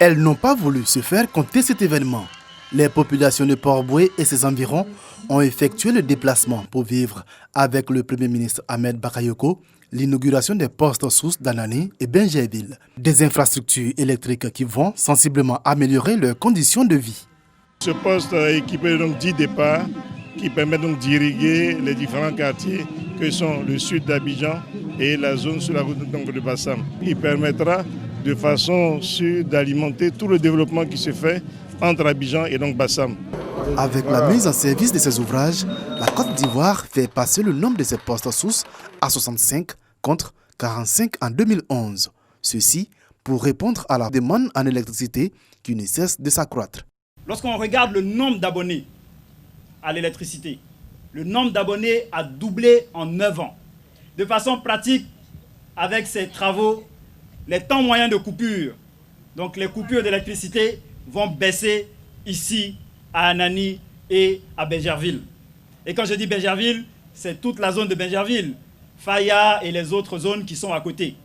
Elles n'ont pas voulu se faire compter cet événement. Les populations de Port-Boué et ses environs ont effectué le déplacement pour vivre avec le Premier ministre Ahmed Bakayoko l'inauguration des postes sources d'Anani et Benjerville, des infrastructures électriques qui vont sensiblement améliorer leurs conditions de vie. Ce poste est équipé donc 10 départs qui permettent donc d'irriguer les différents quartiers que sont le sud d'Abidjan et la zone sur la route de Bassam. Il permettra de façon sûre d'alimenter tout le développement qui se fait entre Abidjan et donc Bassam. Avec la mise en service de ces ouvrages, la Côte d'Ivoire fait passer le nombre de ses postes sources à 65 contre 45 en 2011. Ceci pour répondre à la demande en électricité qui ne cesse de s'accroître. Lorsqu'on regarde le nombre d'abonnés à l'électricité, le nombre d'abonnés a doublé en 9 ans. De façon pratique, avec ces travaux, les temps moyens de coupure, donc les coupures d'électricité, vont baisser ici à Anani et à Benjerville. Et quand je dis Benjerville, c'est toute la zone de Benjerville, Faya et les autres zones qui sont à côté.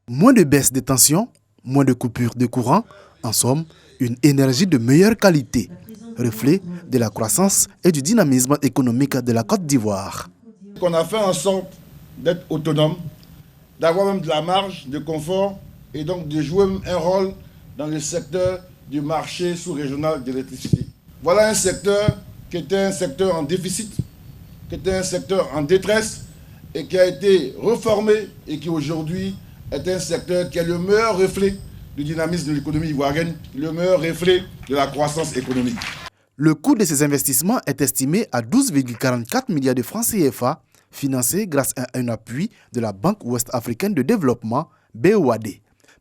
Moins de baisse des tensions, moins de coupures de courant, en somme, une énergie de meilleure qualité, reflet de la croissance et du dynamisme économique de la Côte d'Ivoire. On a fait en sorte d'être autonome, d'avoir même de la marge de confort et donc de jouer un rôle dans le secteur du marché sous-régional de l'électricité. Voilà un secteur qui était un secteur en déficit, qui était un secteur en détresse et qui a été reformé et qui aujourd'hui est un secteur qui est le meilleur reflet du dynamisme de l'économie ivoirienne, le meilleur reflet de la croissance économique. Le coût de ces investissements est estimé à 12,44 milliards de francs CFA, financés grâce à un appui de la Banque ouest-africaine de développement, BOAD.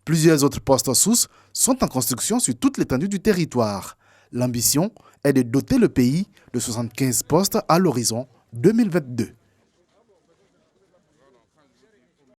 Plusieurs autres postes sources sont en construction sur toute l'étendue du territoire. L'ambition est de doter le pays de 75 postes à l'horizon 2022.